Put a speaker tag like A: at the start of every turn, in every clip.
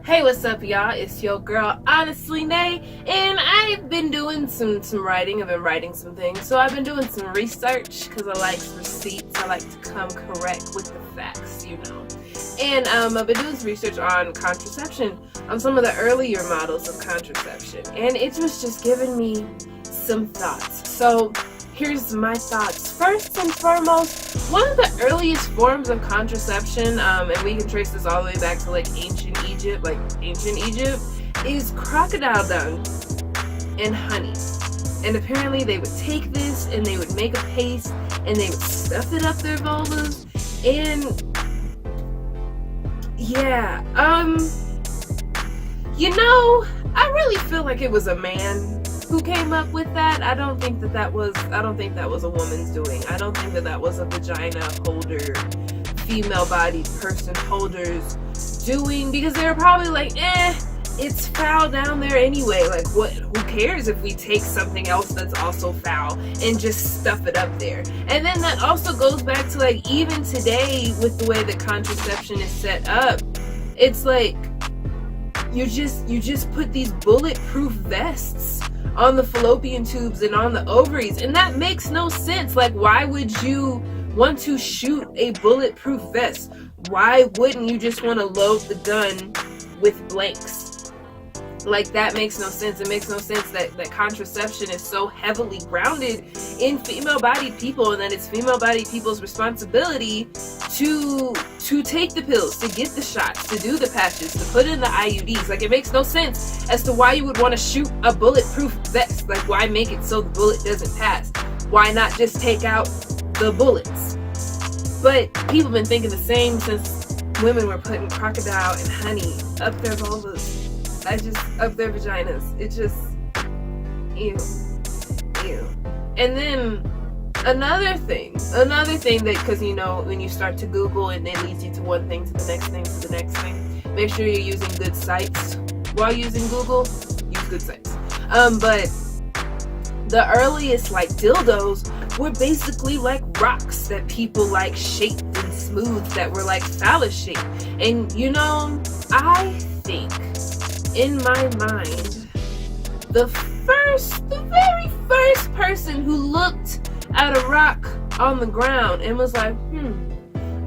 A: Hey, what's up, y'all? It's your girl, Honestly Nay, and I've been doing some writing. I've been writing some things, so I've been doing some research because I like receipts. I like to come correct with the facts, you know. And I've been doing some research on contraception, on some of the earlier models of contraception, and it was just giving me some thoughts. So here's my thoughts. First and foremost, one of the earliest forms of contraception, and we can trace this all the way back to like ancient Egypt, is crocodile dung and honey. And apparently they would take this and they would make a paste and they would stuff it up their vulvas. And yeah, I really feel like it was a man who came up with that. I don't think that was a woman's doing. I don't think that was a vagina holder, female-bodied person holder's doing, because they were probably like, it's foul down there anyway. Like, who cares if we take something else that's also foul and just stuff it up there? And then that also goes back to, like, even today with the way that contraception is set up, it's like you just put these bulletproof vests on the fallopian tubes and on the ovaries, and that makes no sense. Like, why would you want to shoot a bulletproof vest? Why wouldn't you just want to load the gun with blanks? Like, that makes no sense. It makes no sense that contraception is so heavily grounded in female-bodied people, and that it's female-bodied people's responsibility to take the pills, to get the shots, to do the patches, to put in the IUDs. Like, it makes no sense as to why you would want to shoot a bulletproof vest. Like, why make it so the bullet doesn't pass? Why not just take out the bullets? But people have been thinking the same since women were putting crocodile and honey up their vulvas. Up their vaginas. It just, ew. And then another thing that, because when you start to Google and it leads you to one thing to the next thing to the next thing, make sure you're using good sites while using Google. Use good sites. But the earliest like dildos were basically like rocks that people like shaped and smoothed, that were like phallus shaped. And I think in my mind, the very first person who looked at a rock on the ground and was like,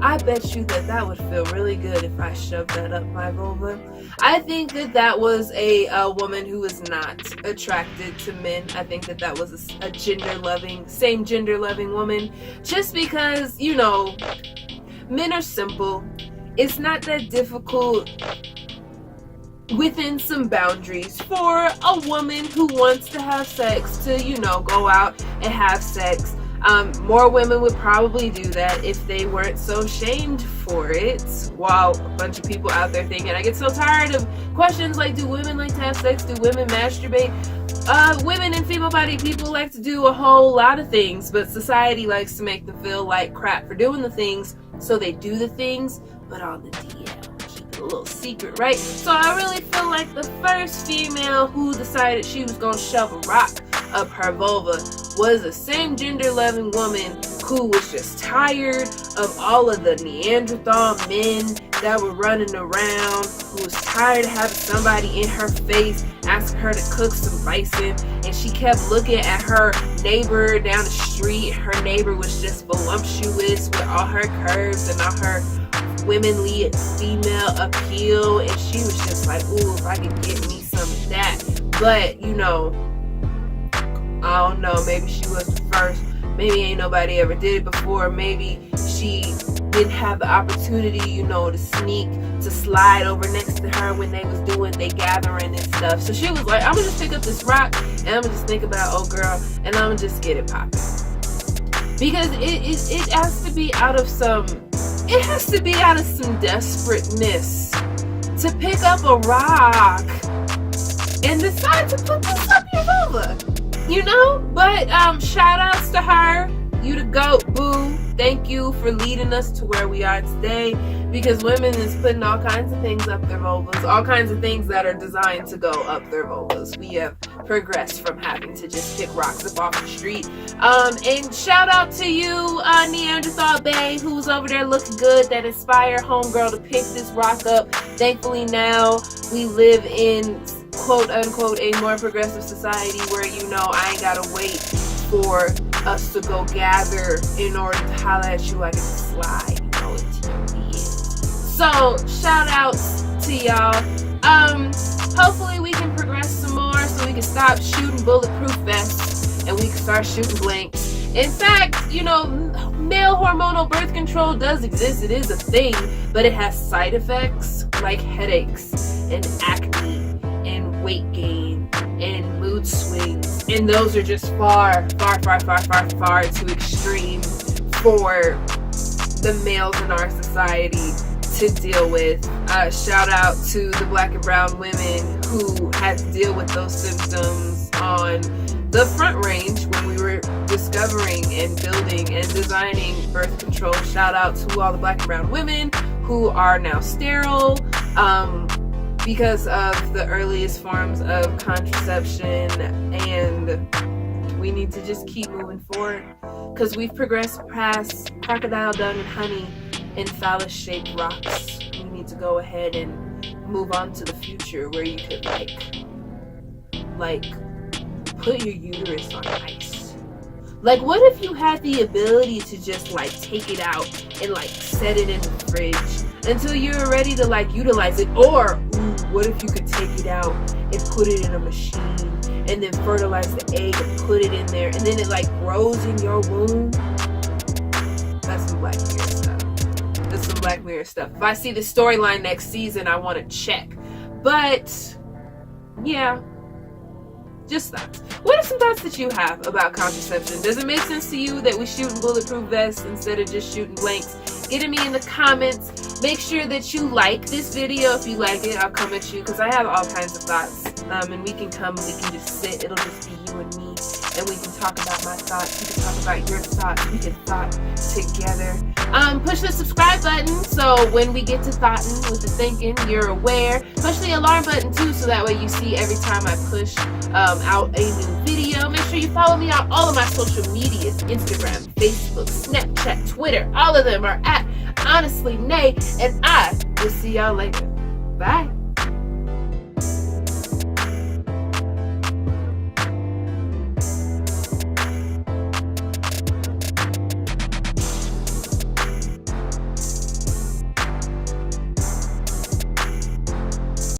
A: I bet you that would feel really good if I shoved that up my vulva. I think that was a woman who was not attracted to men. I think that was a same gender loving woman. Just because, men are simple. It's not that difficult within some boundaries for a woman who wants to have sex to, go out and have sex. More women would probably do that if they weren't so shamed for it, while a bunch of people out there thinking, I get so tired of questions like, do women like to have sex? Do women masturbate? Women and female-bodied people like to do a whole lot of things, but society likes to make them feel like crap for doing the things, so they do the things, but on the DL. A little secret, right? So I really feel like the first female who decided she was gonna shove a rock up her vulva was a same gender loving woman who was just tired of all of the Neanderthal men that were running around, who was tired of having somebody in her face asking her to cook some bison, and she kept looking at her neighbor down the street. Her neighbor was just voluptuous with all her curves and all her womanly female appeal, and she was just like, ooh, if I could get me some of that. But I don't know, maybe she was the first, maybe ain't nobody ever did it before, maybe she didn't have the opportunity, to slide over next to her when they was doing their gathering and stuff. So she was like, I'm gonna just pick up this rock and I'm gonna just think about old girl and I'm gonna just get it popping. Because it has to be out of some desperateness to pick up a rock and decide to put this up your vulva, But shout outs to her. You the GOAT, boo. Thank you for leading us to where we are today. Because women is putting all kinds of things up their vulvas, all kinds of things that are designed to go up their vulvas. We have progressed from having to just pick rocks up off the street. And shout out to you, Neanderthal Bay, who's over there looking good, that inspired homegirl to pick this rock up. Thankfully now we live in quote unquote a more progressive society where, you know, I ain't gotta wait for us to go gather in order to holler at you like it's a slide. You know, it's so shout outs to y'all. Hopefully we can progress some more so we can stop shooting bulletproof vests and we can start shooting blanks. In fact, you know, male hormonal birth control does exist. It is a thing, but it has side effects like headaches and acne and weight gain and mood swings, and those are just far too extreme for the males in our society to deal with. Shout out to the Black and brown women who had to deal with those symptoms on the front range when we were discovering and building and designing birth control. Shout out to all the Black and brown women who are now sterile because of the earliest forms of contraception, and we need to just keep moving forward because we've progressed past crocodile dung and honey and phallus-shaped rocks. We need to go ahead and move on to the future where you could like put your uterus on ice. Like, what if you had the ability to just like take it out and like set it in the fridge until you're ready to like utilize it? Or what if you could take it out and put it in a machine and then fertilize the egg and put it in there and then it like grows in your womb? That's some Black Mirror stuff. That's some Black Mirror stuff. If I see the storyline next season, I want to check. But yeah, just thoughts. What are some thoughts that you have about contraception? Does it make sense to you that we shoot in bulletproof vests instead of just shooting blanks? Get at me in the comments. Make sure that you like this video. If you like it, I'll come at you because I have all kinds of thoughts. And we can come, we can just sit. It'll just be you and me. And we can talk about my thoughts. We can talk about your thoughts. We can thought together. Push the subscribe button so when we get to thoughting with the thinking, you're aware. Push the alarm button too so that way you see every time I push out a new video. Make sure you follow me on all of my social medias: Instagram, Facebook, Snapchat, Twitter. All of them are at Honestly Nay, and I will see y'all later. Bye.